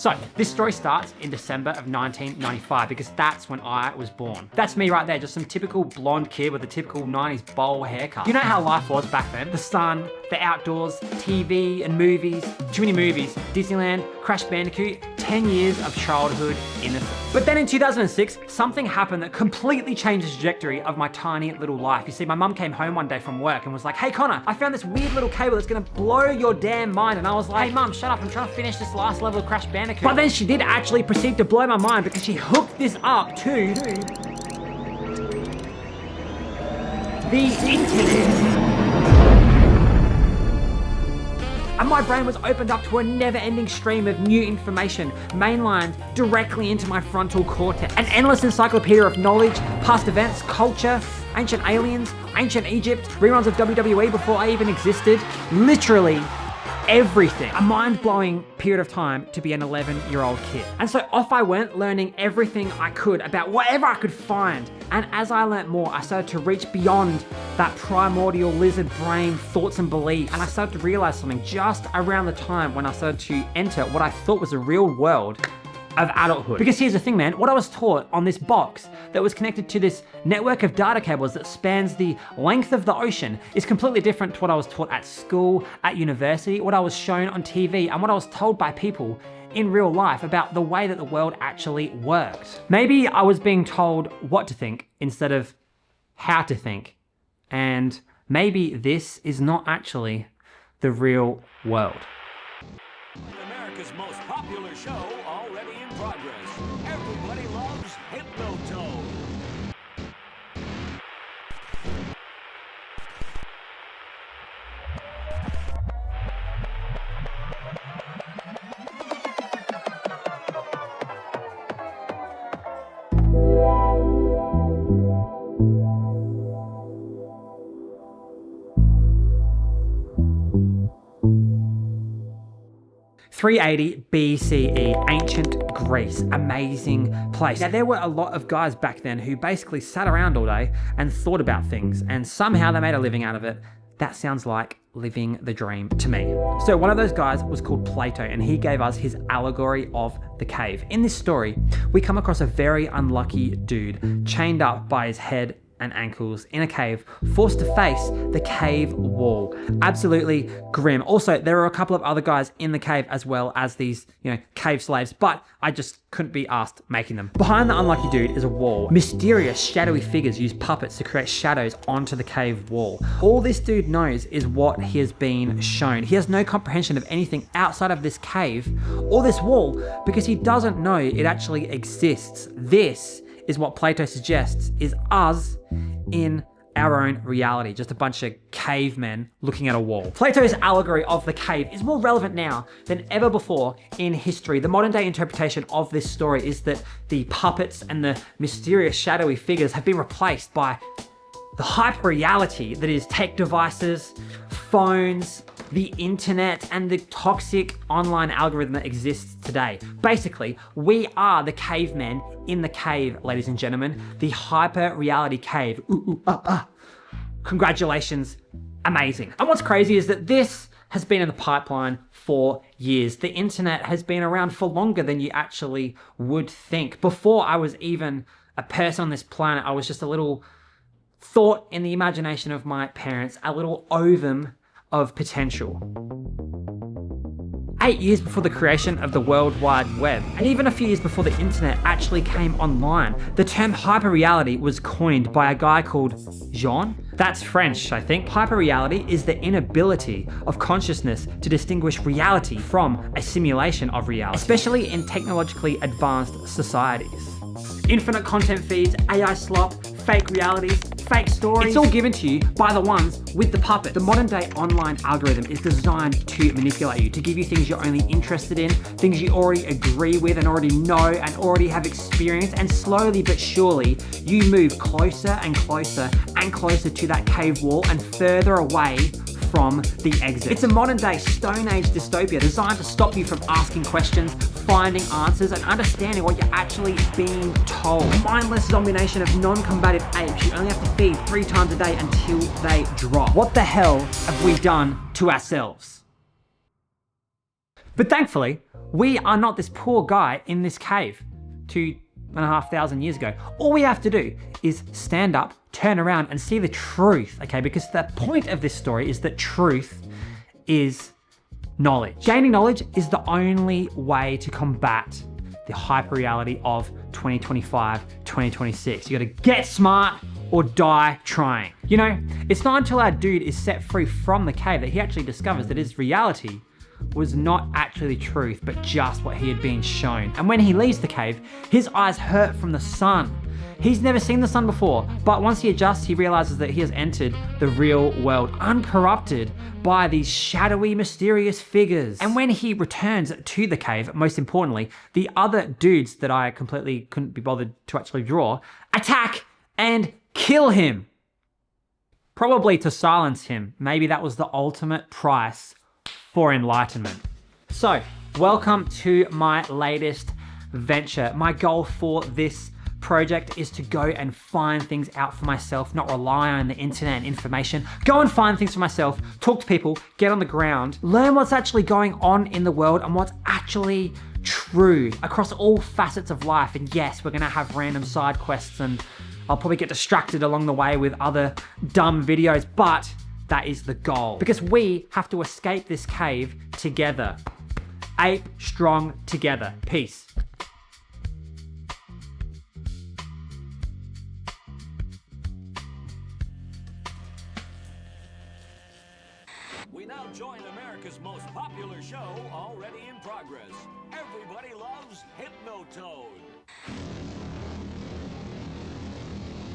So this story starts in December of 1995 because that's when I was born. That's me right there, just some typical blonde kid with a typical 90s bowl haircut. You know how life was back then? The sun, the outdoors, TV and movies, too many movies, Disneyland, Crash Bandicoot, 10 years of childhood innocence. But then in 2006, something happened that completely changed the trajectory of my tiny little life. You see, my mum came home one day from work and was like, hey Connor, I found this weird little cable that's gonna blow your damn mind. And I was like, hey mum, shut up, I'm trying to finish this last level of Crash Bandicoot. But then she did actually proceed to blow my mind because she hooked this up to the internet. And my brain was opened up to a never-ending stream of new information, mainlined directly into my frontal cortex. An endless encyclopedia of knowledge, past events, culture, ancient aliens, ancient Egypt, reruns of WWE before I even existed. Literally everything. A mind-blowing period of time to be an 11-year-old kid. And so off I went, learning everything I could about whatever I could find. And as I learnt more, I started to reach beyond that primordial lizard brain thoughts and beliefs. And I started to realize something just around the time when I started to enter what I thought was a real world of adulthood. Because here's the thing, man, what I was taught on this box that was connected to this network of data cables that spans the length of the ocean is completely different to what I was taught at school, at university, what I was shown on TV, and what I was told by people in real life about the way that the world actually worked. Maybe I was being told what to think instead of how to think. And maybe this is not actually the real world. America's most popular show already in progress. Everybody loves Hypnotone. .380 BCE, ancient Greece, amazing place. Now there were a lot of guys back then who basically sat around all day and thought about things, and somehow they made a living out of it. That sounds like living the dream to me. So one of those guys was called Plato, and he gave us his allegory of the cave. In this story, we come across a very unlucky dude chained up by his head and ankles in a cave, forced to face the cave wall. Absolutely grim. Also, there are a couple of other guys in the cave as well as these, cave slaves, but I just couldn't be asked making them. Behind the unlucky dude is a wall. Mysterious, shadowy figures use puppets to create shadows onto the cave wall. All this dude knows is what he has been shown. He has no comprehension of anything outside of this cave or this wall because he doesn't know it actually exists. This is what Plato suggests is us in our own reality, just a bunch of cavemen looking at a wall. Plato's allegory of the cave is more relevant now than ever before in history. The modern day interpretation of this story is that the puppets and the mysterious shadowy figures have been replaced by the hyper reality that is tech devices, phones, the internet, and the toxic online algorithm that exists today. Basically, we are the cavemen in the cave, ladies and gentlemen, the hyper reality cave. Congratulations, amazing. And what's crazy is that this has been in the pipeline for years. The internet has been around for longer than you actually would think. Before I was even a person on this planet, I was just a little thought in the imagination of my parents, a little ovum of potential. 8 years before the creation of the World Wide Web, and even a few years before the internet actually came online, the term hyperreality was coined by a guy called Jean. That's French, I think. Hyperreality is the inability of consciousness to distinguish reality from a simulation of reality, especially in technologically advanced societies. Infinite content feeds, AI slop, fake realities, fake stories. It's all given to you by the ones with the puppet. The modern day online algorithm is designed to manipulate you, to give you things you're only interested in, things you already agree with and already know and already have experienced, and slowly but surely you move closer and closer and closer to that cave wall and further away from the exit. It's a modern day Stone Age dystopia designed to stop you from asking questions, finding answers, and understanding what you're actually being told. A mindless zombie nation of non-combative apes you only have to feed 3 times a day until they drop. What the hell have we done to ourselves? But thankfully, We are not this poor guy in this cave 2,500 years ago. All we have to do is stand up, turn around, and see the truth, okay? Because the point of this story is that truth is knowledge. Gaining knowledge is the only way to combat the hyper reality of 2025, 2026. You gotta get smart or die trying. You know, it's not until our dude is set free from the cave that he actually discovers that his reality was not actually the truth, but just what he had been shown. And when he leaves the cave, his eyes hurt from the sun. He's never seen the sun before, but once he adjusts, he realizes that he has entered the real world, uncorrupted by these shadowy, mysterious figures. And when he returns to the cave, most importantly, the other dudes that I completely couldn't be bothered to actually draw attack and kill him. Probably to silence him. Maybe that was the ultimate price for enlightenment. So, welcome to my latest venture. My goal for this project is to go and find things out for myself, not rely on the internet and information. Go and find things for myself, talk to people, get on the ground, learn what's actually going on in the world and what's actually true across all facets of life. And yes, we're gonna have random side quests and I'll probably get distracted along the way with other dumb videos, but that is the goal. Because we have to escape this cave together. Ape strong together. Peace. We now join America's most popular show already in progress. Everybody loves Hypnotoad.